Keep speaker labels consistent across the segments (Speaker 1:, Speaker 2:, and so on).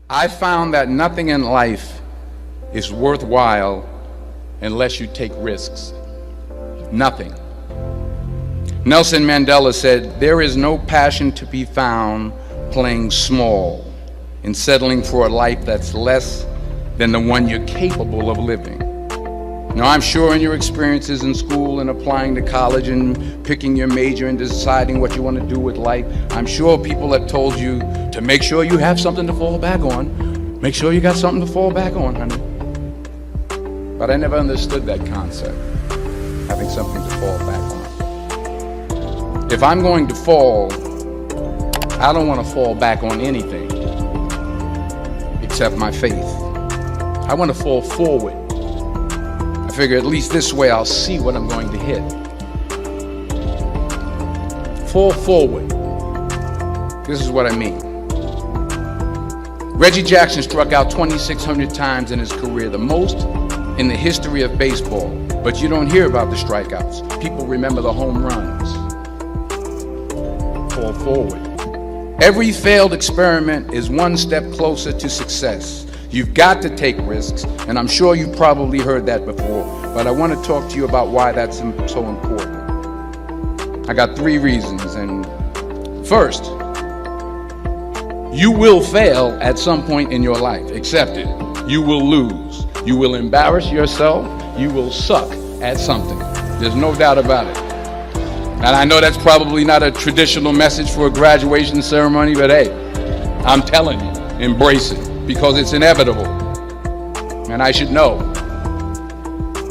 Speaker 1: I found that nothing in life is worthwhile unless you take risks. Nothing. Nelson Mandela said, "There is no passion to be found playing small and settling for a life that's less than the one you're capable of living." Now, I'm sure in your experiences in school and applying to college and picking your major and deciding what you want to do with life, I'm sure people have told you to make sure you have something to fall back on. Make sure you got something to fall back on, honey. But I never understood that concept, having something to fall back on. If I'm going to fall, I don't want to fall back on anything except my faith. I want to fall forward. I figure at least this way I'll see what I'm going to hit. Fall forward. This is what I mean. Reggie Jackson struck out 2,600 times in his career, the most in the history of baseball. But you don't hear about the strikeouts. People remember the home runs. Fall forward. Every failed experiment is one step closer to success. You've got to take risks, and I'm sure you've probably heard that before, but I want to talk to you about why that's so important. I got 3 reasons, and first, you will fail at some point in your life. Accept it. You will lose. You will embarrass yourself. You will suck at something. There's no doubt about it. And I know that's probably not a traditional message for a graduation ceremony, but hey, I'm telling you, embrace it. Because it's inevitable, and I should know.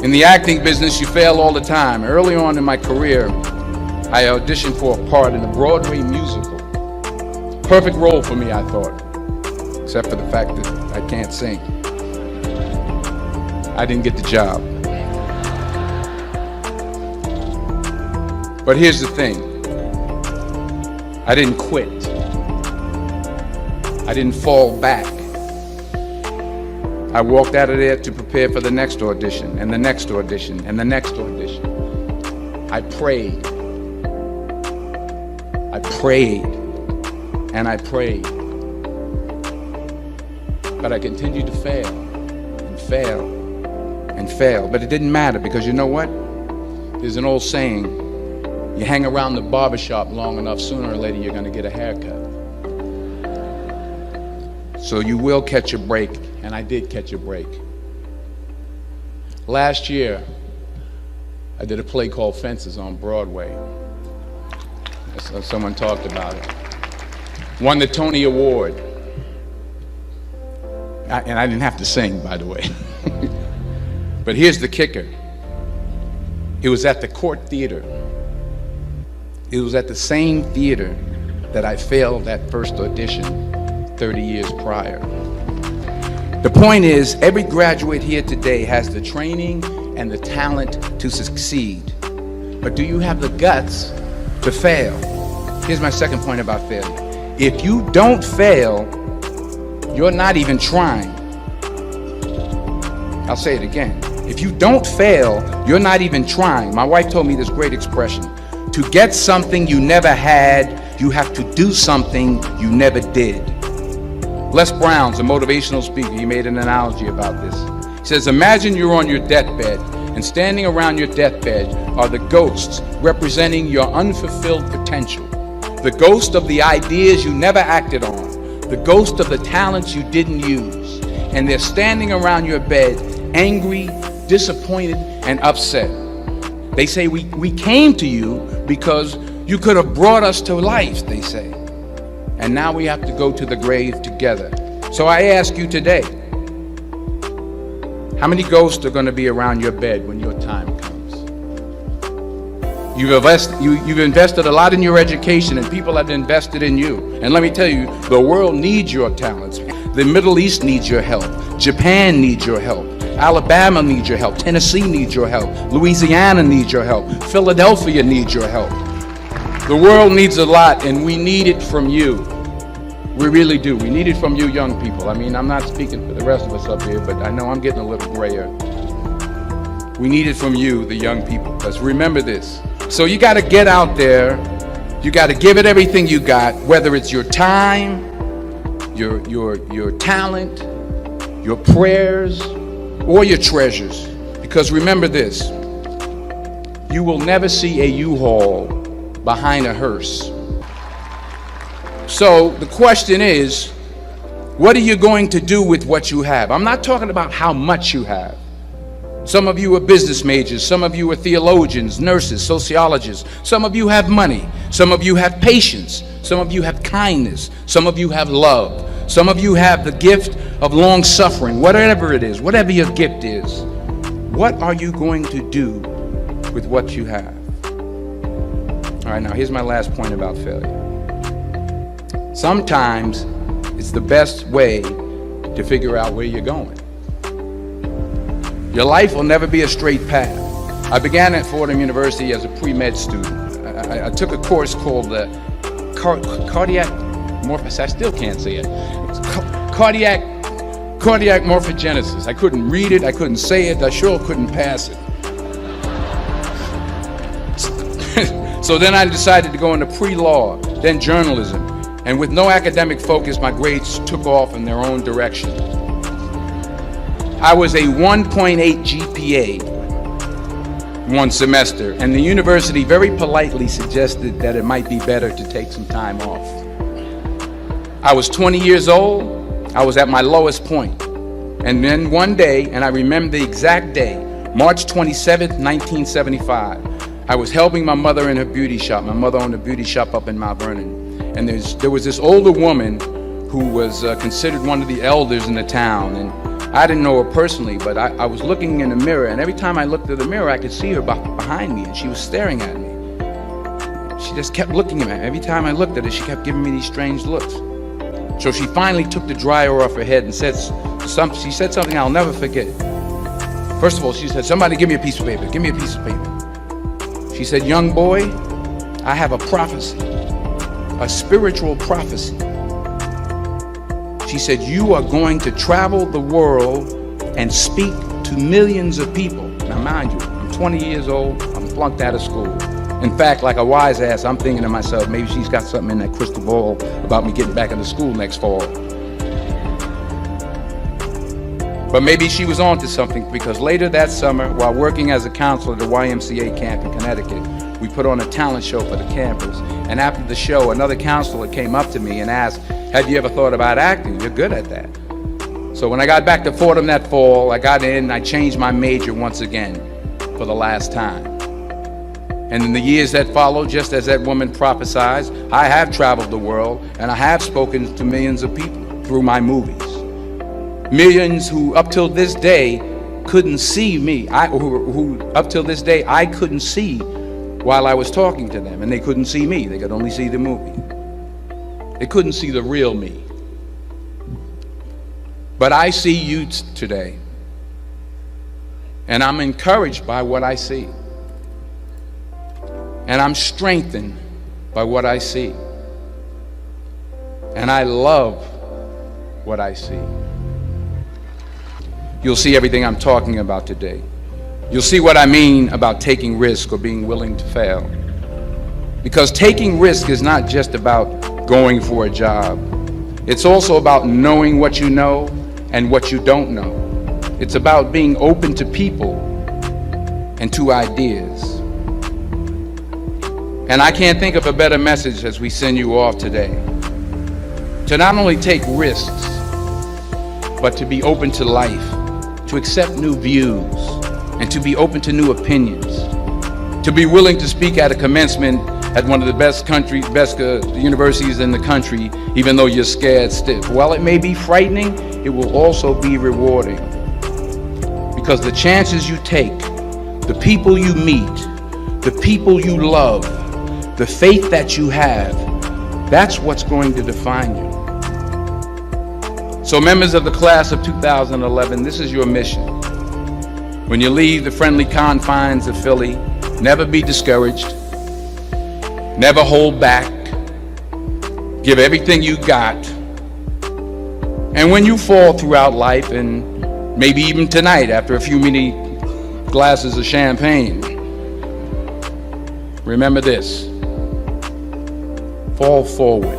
Speaker 1: In the acting business, you fail all the time. Early on in my career, I auditioned for a part in a Broadway musical. Perfect role for me, I thought, except for the fact that I can't sing. I didn't get the job. But here's the thing. I didn't quit. I didn't fall back. I walked out of there to prepare for the next audition, and the next audition, and the next audition. I prayed. I prayed, and I prayed. But I continued to fail, and fail, and fail. But it didn't matter, because you know what? There's an old saying, you hang around the barbershop long enough, sooner or later you're going to get a haircut. So you will catch a break. And I did catch a break. Last year, I did a play called Fences on Broadway. Someone talked about it. Won the Tony Award. And I didn't have to sing, by the way. But here's the kicker. It was at the Court Theater. It was at the same theater that I failed that first audition 30 years prior. The point is, every graduate here today has the training and the talent to succeed. But do you have the guts to fail? Here's my second point about failure. If you don't fail, you're not even trying. I'll say it again. If you don't fail, you're not even trying. My wife told me this great expression. To get something you never had, you have to do something you never did. Les Brown's a motivational speaker. He made an analogy about this. He says, imagine you're on your deathbed, and standing around your deathbed are the ghosts representing your unfulfilled potential. The ghost of the ideas you never acted on. The ghost of the talents you didn't use. And they're standing around your bed, angry, disappointed, and upset. They say, we came to you because you could have brought us to life, they say. And now we have to go to the grave together. So I ask you today, how many ghosts are going to be around your bed when your time comes? You've invested a lot in your education, and people have invested in you. And let me tell you, the world needs your talents. The Middle East needs your help. Japan needs your help. Alabama needs your help. Tennessee needs your help. Louisiana needs your help. Philadelphia needs your help. The world needs a lot, and we need it from you. We really do. We need it from you young people. I mean, I'm not speaking for the rest of us up here, but I know I'm getting a little grayer. We need it from you, the young people, because remember this. So you got to get out there. You got to give it everything you got, whether it's your time, your talent, your prayers, or your treasures. Because remember this, you will never see a U-Haul behind a hearse. So the question is, what are you going to do with what you have? I'm not talking about how much you have. Some of you are business majors, some of you are theologians, nurses, sociologists. Some of you have money, some of you have patience, some of you have kindness, some of you have love, some of you have the gift of long suffering. Whatever it is, whatever your gift is, what are you going to do with what you have? All right, now here's my last point about failure. Sometimes it's the best way to figure out where you're going. Your life will never be a straight path. I began at Fordham University as a pre-med student. I took a course called the cardiac morphogenesis. I still can't say it. Cardiac morphogenesis. I couldn't read it, I couldn't say it, I sure couldn't pass it. So then I decided to go into pre-law, then journalism. And with no academic focus, my grades took off in their own direction. I was a 1.8 GPA one semester, and the university very politely suggested that it might be better to take some time off. I was 20 years old, I was at my lowest point. And then one day, and I remember the exact day, March 27th, 1975, I was helping my mother in her beauty shop. My mother owned a beauty shop up in Mount Vernon. And there was this older woman who was considered one of the elders in the town. And I didn't know her personally, but I was looking in the mirror, and every time I looked at the mirror, I could see her behind me, and she was staring at me. She just kept looking at me. Every time I looked at her, she kept giving me these strange looks. So she finally took the dryer off her head and said something I'll never forget. First of all, she said, "Somebody give me a piece of paper, give me a piece of paper." She said, "Young boy, I have a prophecy, a spiritual prophecy." She said, "You are going to travel the world and speak to millions of people." Now mind you, I'm 20 years old, I'm flunked out of school. In fact, like a wise ass, I'm thinking to myself, maybe she's got something in that crystal ball about me getting back into school next fall. But maybe she was onto something, because later that summer, while working as a counselor at the YMCA camp in Connecticut, we put on a talent show for the campers. And after the show, another counselor came up to me and asked, "Have you ever thought about acting? You're good at that." So when I got back to Fordham that fall, I got in and I changed my major once again for the last time. And in the years that followed, just as that woman prophesied, I have traveled the world and I have spoken to millions of people through my movies. Millions who up till this day couldn't see me, who up till this day I couldn't see while I was talking to them, and they couldn't see me, they could only see the movie. They couldn't see the real me. But I see you today, and I'm encouraged by what I see. And I'm strengthened by what I see. And I love what I see. You'll see everything I'm talking about today. You'll see what I mean about taking risk or being willing to fail. Because taking risk is not just about going for a job. It's also about knowing what you know and what you don't know. It's about being open to people and to ideas. And I can't think of a better message as we send you off today. To not only take risks, but to be open to life, to accept new views, and to be open to new opinions. To be willing to speak at a commencement at one of the best universities in the country, even though you're scared stiff. While it may be frightening, it will also be rewarding. Because the chances you take, the people you meet, the people you love, the faith that you have, that's what's going to define you. So members of the class of 2011, this is your mission. When you leave the friendly confines of Philly, never be discouraged, never hold back, give everything you got. And when you fall throughout life, and maybe even tonight after a few many glasses of champagne, remember this: fall forward.